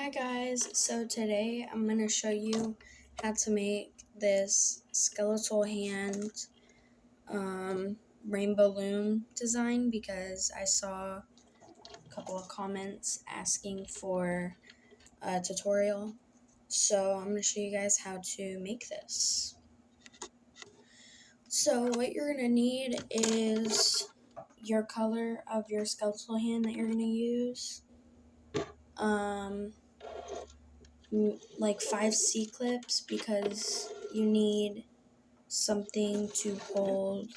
Hi guys, so today I'm going to show you how to make this skeletal hand rainbow loom design because I saw a couple of comments asking for a tutorial. So I'm going to show you guys how to make this. So what you're going to need is your color of your skeletal hand that you're going to use. Like 5 C-clips because you need something to hold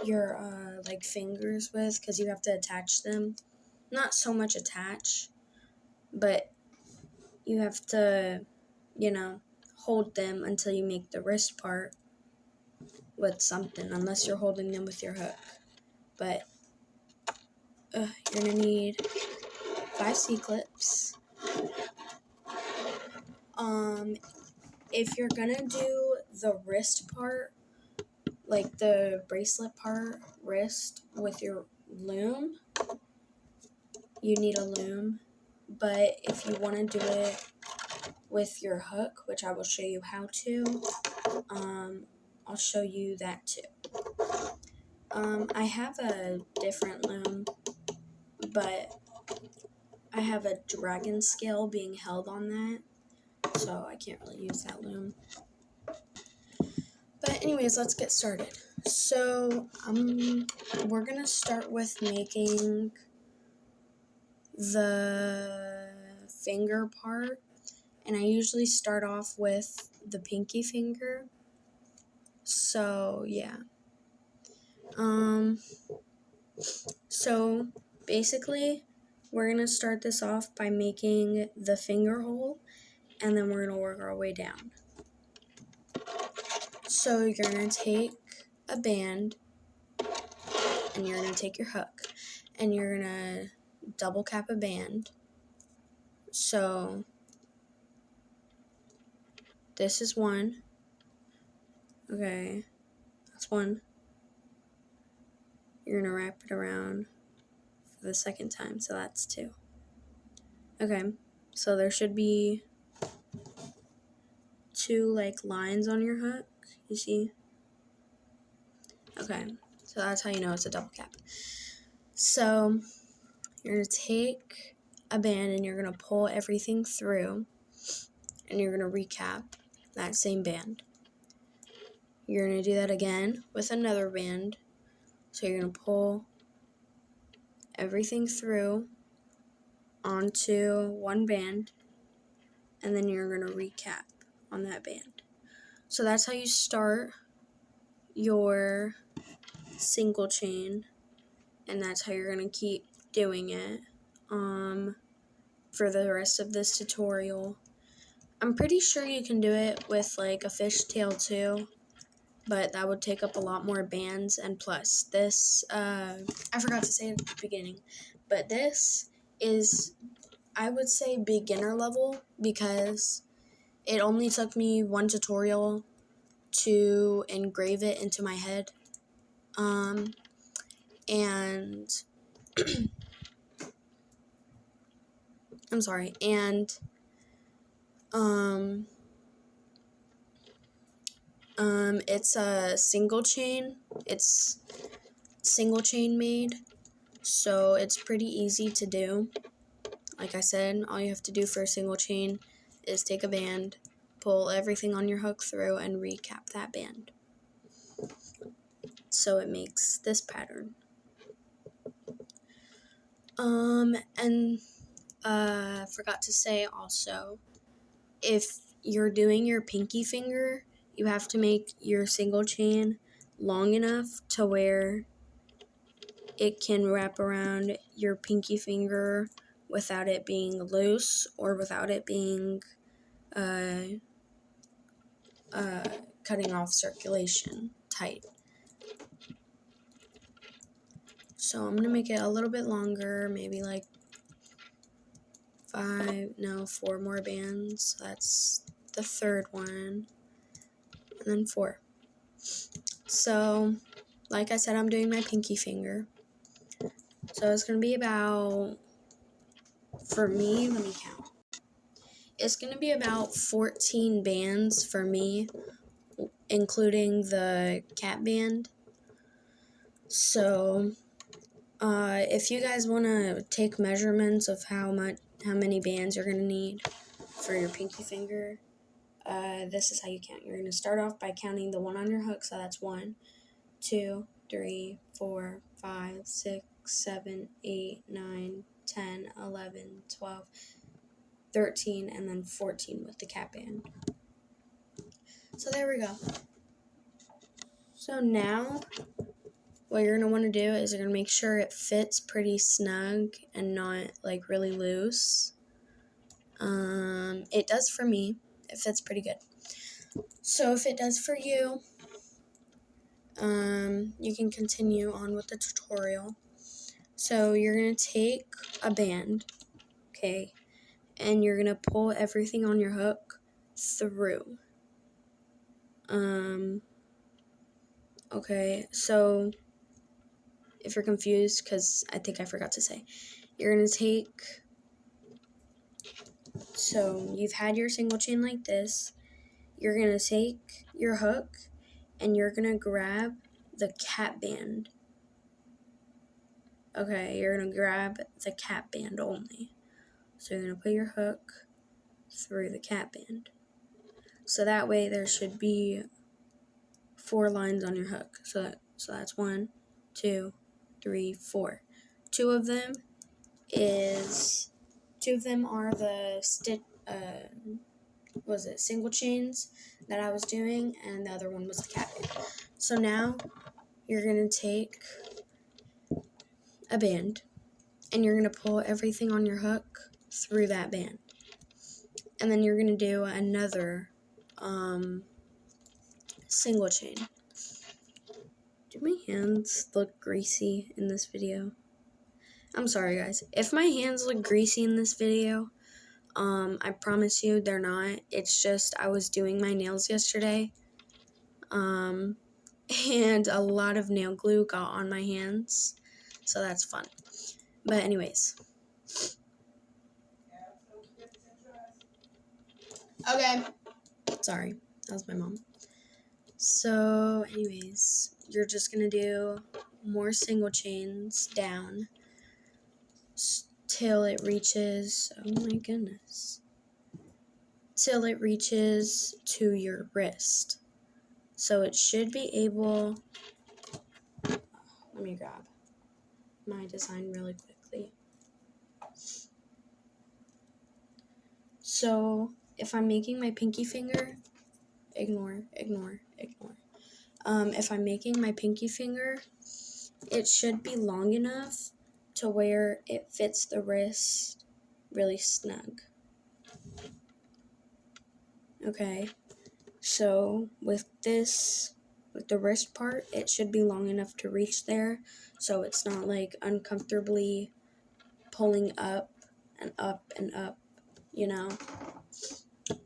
your like fingers with because you have to attach them. Not so much attach, but you have to, hold them until you make the wrist part with something, unless you're holding them with your hook. But you're gonna need 5 C-clips. If you're gonna do the wrist part, like the bracelet part, wrist, with your loom, you need a loom. But if you want to do it with your hook, which I will show you how to, I'll show you that too. I have a different loom, but I have a dragon scale being held on that, so I can't really use that loom. But anyways, let's get started. So we're gonna start with making the finger part, and I usually start off with the pinky finger. So yeah. So basically we're gonna start this off by making the finger hole, and then we're gonna work our way down. So you're gonna take a band, and you're gonna take your hook, and you're gonna double cap a band. So this is one. Okay, that's one. You're gonna wrap it around for the second time, so that's 2. Okay, so there should be 2 like lines on your hook, you see? Okay, so that's how you know it's a double cap. So you're gonna take a band and you're gonna pull everything through, and you're gonna recap that same band. You're gonna do that again with another band. So you're gonna pull everything through onto one band, and then you're gonna recap on that band. So that's how you start your single chain, and that's how you're gonna keep doing it for the rest of this tutorial. I'm pretty sure you can do it with like a fishtail too, but that would take up a lot more bands, and plus this, I forgot to say at the beginning, but this is, I would say, beginner level because it only took me 1 tutorial to engrave it into my head. And I'm sorry, and it's a single chain. It's single chain made, so it's pretty easy to do. Like I said, all you have to do for a single chain is take a band, pull everything on your hook through, and recap that band. So it makes this pattern. Forgot to say also, if you're doing your pinky finger, you have to make your single chain long enough to where it can wrap around your pinky finger without it being loose or without it being cutting off circulation tight. So I'm going to make it a little bit longer, maybe like 4 more bands. So that's the 3rd one, and then 4. So, like I said, I'm doing my pinky finger. So it's going to be about, for me, let me count. it's going to be about 14 bands for me, including the cat band. So, if you guys want to take measurements of how many bands you're going to need for your pinky finger, this is how you count. You're going to start off by counting the one on your hook, so that's 1, 2, 3, 4, 5, 6, 7, 8, 9, 10, 11, 12, 13, and then 14 with the cat band. So there we go. So now, what you're going to want to do is you're going to make sure it fits pretty snug and not like really loose. It does for me. It fits pretty good. So if it does for you, you can continue on with the tutorial. So you're going to take a band, okay, and you're going to pull everything on your hook through. Okay, so if you're confused, because I think I forgot to say, you're going to take, so you've had your single chain like this, you're going to take your hook, and you're going to grab the cat band. Okay, you're going to grab the cat band only. So you're going to put your hook through the cat band. So that way there should be 4 lines on your hook. So that's 1, 2, 3, 4. Two of them are the single chains that I was doing, and the other one was the cat band. So now you're going to take a band, and you're going to pull everything on your hook through that band. And then you're going to do another single chain. Do my hands look greasy in this video? I'm sorry, guys. If my hands look greasy in this video, I promise you they're not. It's just I was doing my nails yesterday, and a lot of nail glue got on my hands, so that's fun. But anyways. Okay. Sorry, that was my mom. So, anyways, you're just going to do more single chains down till it reaches, oh my goodness, till it reaches to your wrist. So it should be able, let me grab my design really quickly. So if I'm making my pinky finger, ignore. If I'm making my pinky finger, it should be long enough to where it fits the wrist really snug. Okay, so with the wrist part, it should be long enough to reach there, so it's not like uncomfortably pulling up and up and up, you know?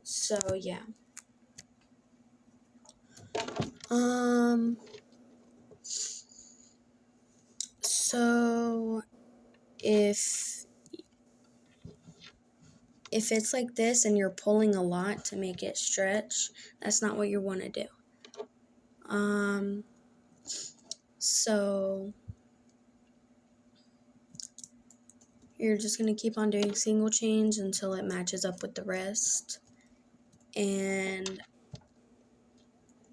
So, yeah. So if it's like this and you're pulling a lot to make it stretch, that's not what you want to do. So you're just going to keep on doing single chains until it matches up with the rest. And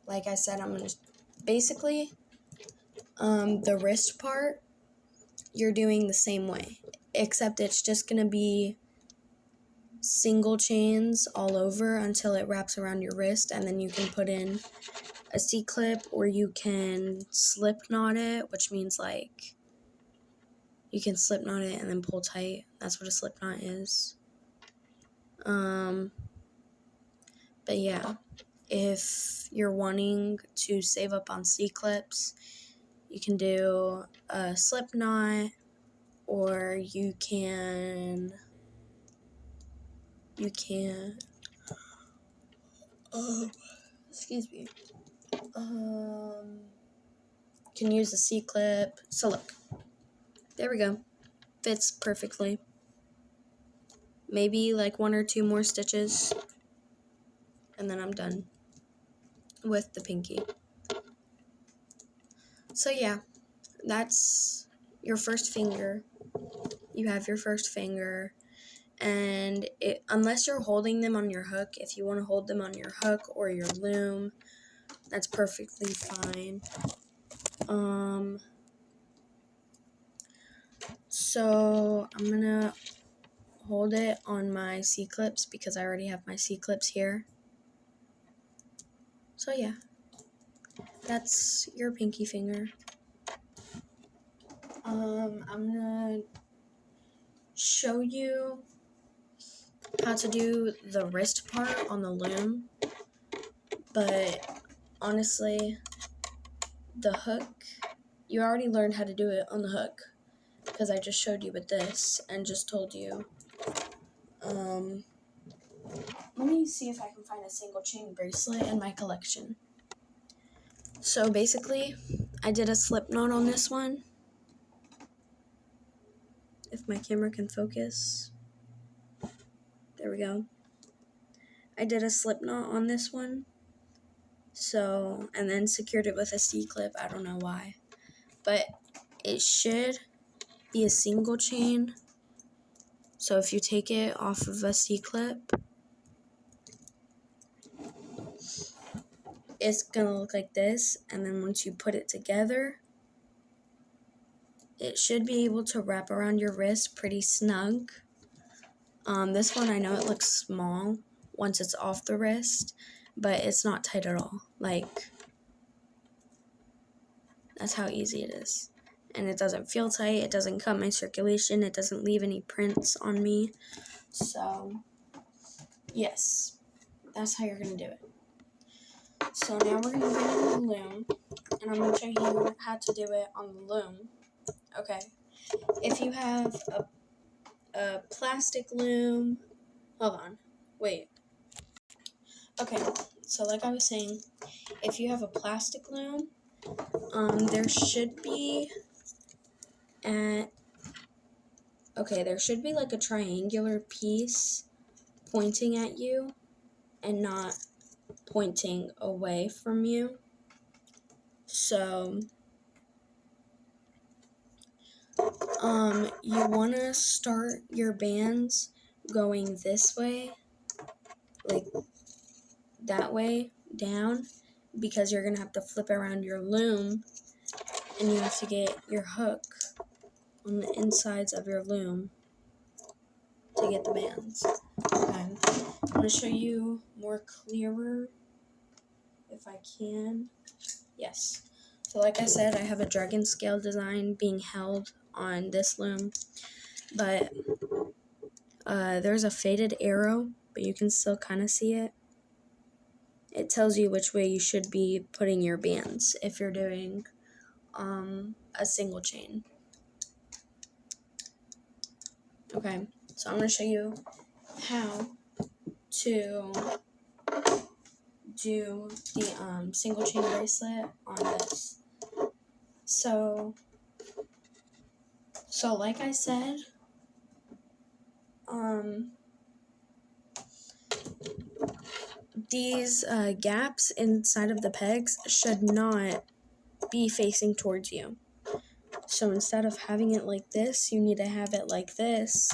like I said, I'm going to basically, the wrist part, you're doing the same way, except it's just going to be single chains all over until it wraps around your wrist, and then you can put in a C-clip, or you can slip knot it, which means like you can slip knot it and then pull tight. That's what a slip knot is. But yeah, if you're wanting to save up on C-clips, you can do a slip knot, or you can excuse me, can use a C-clip. So look, there we go, fits perfectly. maybe like 1 or 2 more stitches, and then I'm done with the pinky. So yeah, that's your first finger. You have your first finger, and unless you're holding them on your hook, if you want to hold them on your hook or your loom, that's perfectly fine. So I'm gonna hold it on my C-clips because I already have my C-clips here. So yeah, that's your pinky finger. I'm gonna show you how to do the wrist part on the loom, but honestly, the hook, you already learned how to do it on the hook because I just showed you with this and just told you. Let me see if I can find a single chain bracelet in my collection. So basically, I did a slip knot on this one. If my camera can focus. There we go. I did a slip knot on this one. So, and then secured it with a C-clip. I don't know why. But it should be a single chain. So if you take it off of a C-clip, it's going to look like this. And then once you put it together, it should be able to wrap around your wrist pretty snug. This one, I know it looks small once it's off the wrist, but it's not tight at all. Like, that's how easy it is. And it doesn't feel tight, it doesn't cut my circulation, it doesn't leave any prints on me. So, yes, that's how you're going to do it. So now we're going to bring in the loom, and I'm going to show you how to do it on the loom. Okay, if you have a plastic loom, hold on, wait. Okay, so like I was saying, if you have a plastic loom, there should be like a triangular piece pointing at you and not pointing away from you. So, you want to start your bands going this way, like that way, down, because you're going to have to flip around your loom, and you have to get your hook on the insides of your loom to get the bands. Okay, I'm going to show you more clearer if I can. Yes. So like I said, I have a dragon scale design being held on this loom, but there's a faded arrow, but you can still kind of see it. It tells you which way you should be putting your bands if you're doing a single chain. Okay, so I'm going to show you how to do the single chain bracelet on this. So like I said, these gaps inside of the pegs should not be facing towards you. So instead of having it like this, you need to have it like this,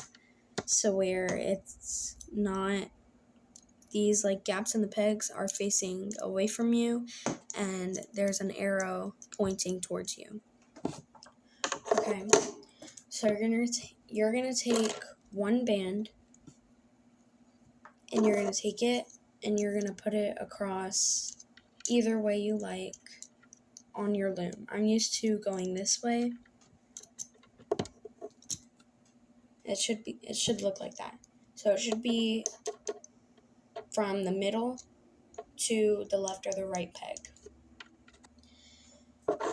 so where it's not, these like gaps in the pegs are facing away from you and there's an arrow pointing towards you. Okay, so you're gonna take one band and you're gonna take it and you're gonna put it across either way you like on your loom. I'm used to going this way. It should look like that. So it should be from the middle to the left or the right peg.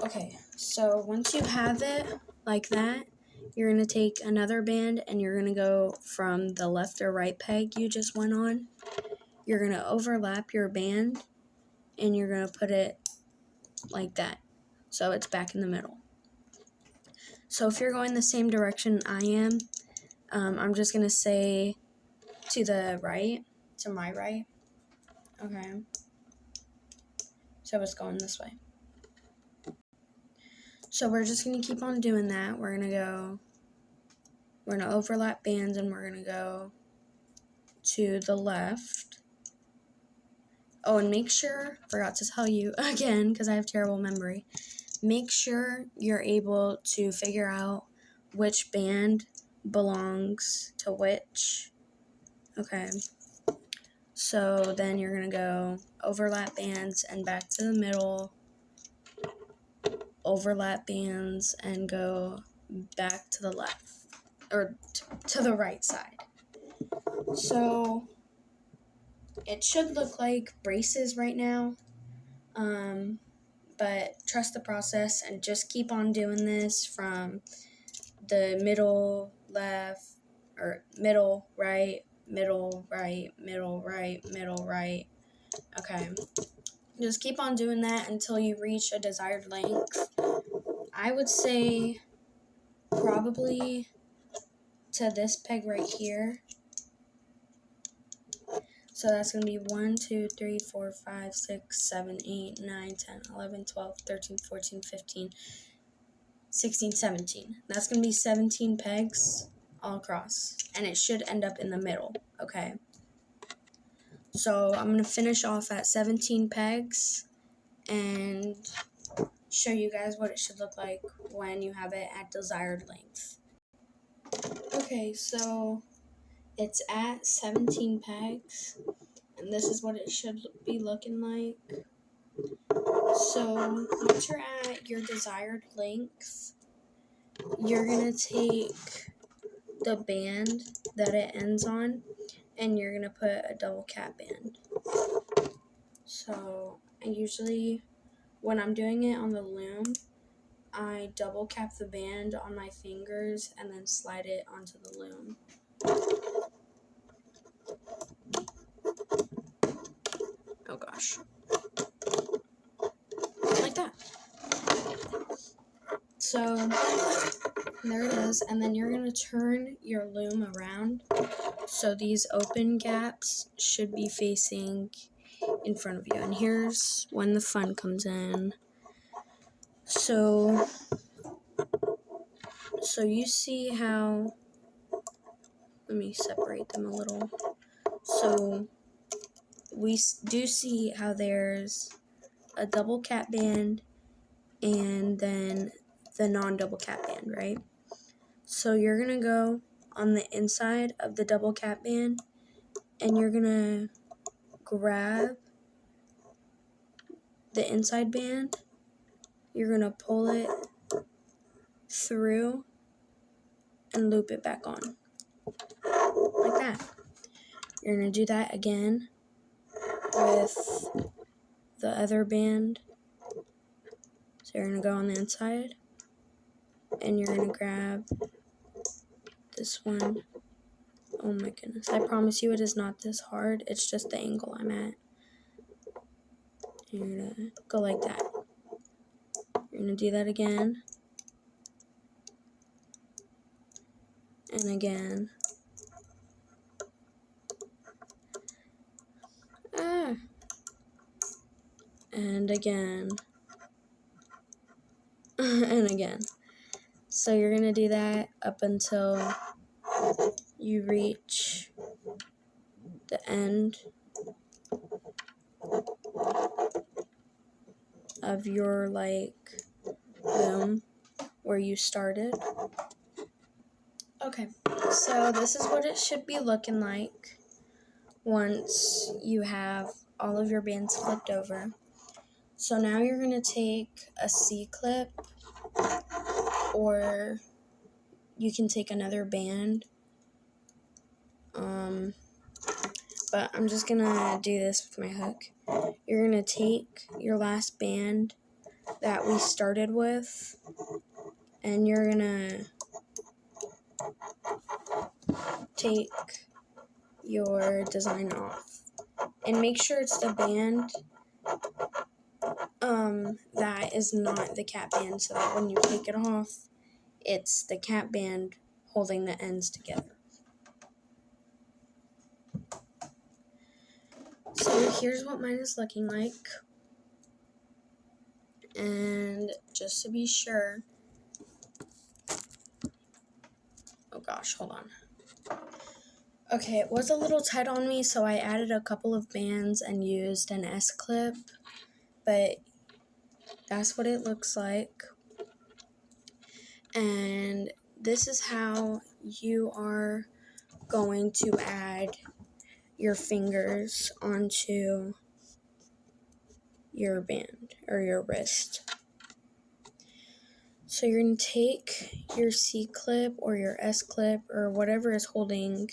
Okay, so once you have it like that, you're going to take another band and you're going to go from the left or right peg you just went on. You're going to overlap your band and you're going to put it like that, so it's back in the middle. So if you're going the same direction I am, I'm just going to say To the right? To my right? Okay. So it's going this way. So we're just going to keep on doing that. We're going to overlap bands and we're going to go to the left. Oh, and make sure, forgot to tell you again because I have terrible memory. Make sure you're able to figure out which band belongs to which. Okay. So then you're going to go overlap bands and back to the middle. Overlap bands and go back to the left. Or to the right side. So it should look like braces right now. But trust the process and just keep on doing this from the middle left, or middle right, middle right, middle right, middle right. Okay. Just keep on doing that until you reach a desired length. I would say probably to this peg right here. So that's going to be 1, 2, 3, 4, 5, 6, 7, 8, 9, 10, 11, 12, 13, 14, 15, 16, 17. That's going to be 17 pegs all across. And it should end up in the middle, okay? So I'm going to finish off at 17 pegs and show you guys what it should look like when you have it at desired length. Okay, so it's at 17 pegs. And this is what it should be looking like. So once you're at your desired length, you're going to take the band that it ends on and you're going to put a double cap band. So I usually, when I'm doing it on the loom, I double cap the band on my fingers and then slide it onto the loom. Oh gosh. Like that. So there it is, and then you're going to turn your loom around. So these open gaps should be facing in front of you. And here's when the fun comes in. So you see how, let me separate them a little. So we do see how there's a double cap band and then the non-double cap band, right? So you're going to go on the inside of the double cap band and you're going to grab the inside band. You're going to pull it through and loop it back on. Like that. You're going to do that again with the other band. So you're going to go on the inside and you're going to grab this one. Oh my goodness. I promise you it is not this hard. It's just the angle I'm at. You're going to go like that. You're going to do that again. And again. And again. And again. So you're going to do that up until you reach the end of your loom where you started. Okay, so this is what it should be looking like once you have all of your bands flipped over. So now you're going to take a C-clip, or you can take another band. But I'm just going to do this with my hook. You're going to take your last band that we started with, and you're going to take your design off. And make sure it's the band that is not the cap band, so that when you take it off, it's the cap band holding the ends together. So here's what mine is looking like. And just to be sure, oh gosh, hold on. Okay, it was a little tight on me, so I added a couple of bands and used an S-clip, but that's what it looks like. And this is how you are going to add your fingers onto your band or your wrist. So you're going to take your C-clip or your S-clip or whatever is holding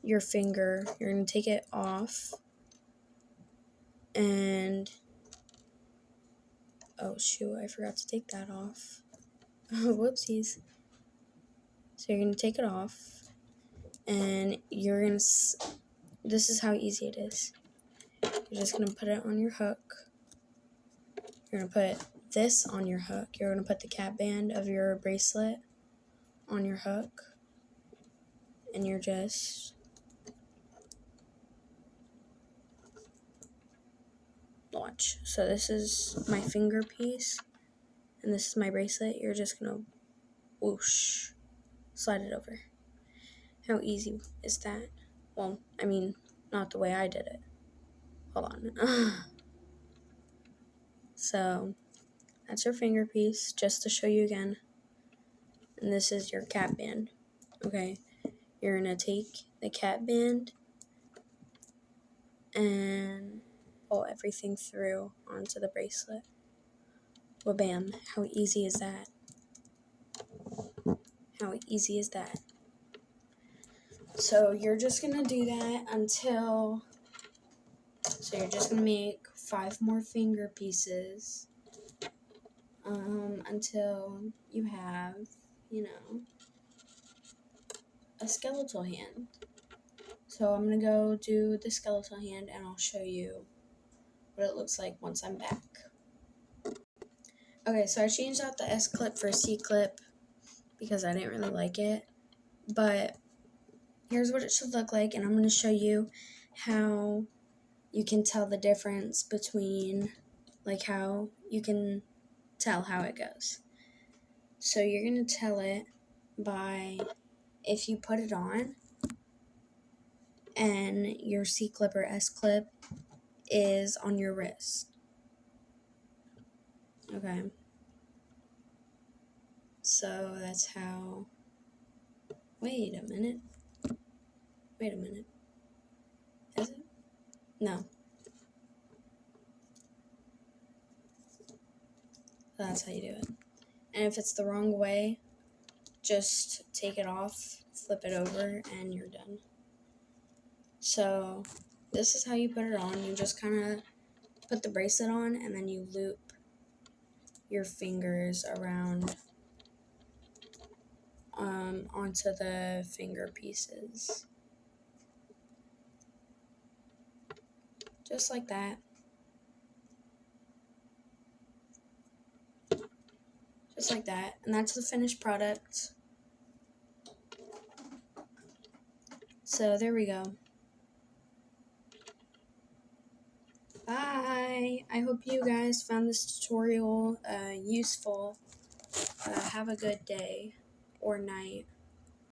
your finger, you're going to take it off, and oh shoot, I forgot to take that off. Whoopsies. So you're going to take it off, and you're going to, this is how easy it is. You're just going to put it on your hook. You're going to put this on your hook. You're going to put the cap band of your bracelet on your hook, and you're just watch. So this is my finger piece, and this is my bracelet. You're just going to whoosh, slide it over. How easy is that? Well, I mean, not the way I did it. Hold on. So, that's your finger piece, just to show you again. And this is your cap band. Okay, you're going to take the cap band and pull everything through onto the bracelet. Well, bam. How easy is that? How easy is that? So, you're just going to do that until... So, you're just going to make 5 more finger pieces. Until you have, a skeletal hand. So I'm going to go do the skeletal hand, and I'll show you what it looks like once I'm back. Okay, so I changed out the S-clip for C-clip because I didn't really like it. But here's what it should look like, and I'm going to show you how you can tell the difference between, how you can tell how it goes. So you're going to tell it by, if you put it on and your C-clip or S-clip is on your wrist. Okay. So that's how... Wait a minute. Is it? No. That's how you do it. And if it's the wrong way, just take it off, flip it over, and you're done. So this is how you put it on. You just kind of put the bracelet on, and then you loop your fingers around onto the finger pieces. Just like that. Just like that. And that's the finished product. So there we go. Bye! I hope you guys found this tutorial useful. Have a good day or night.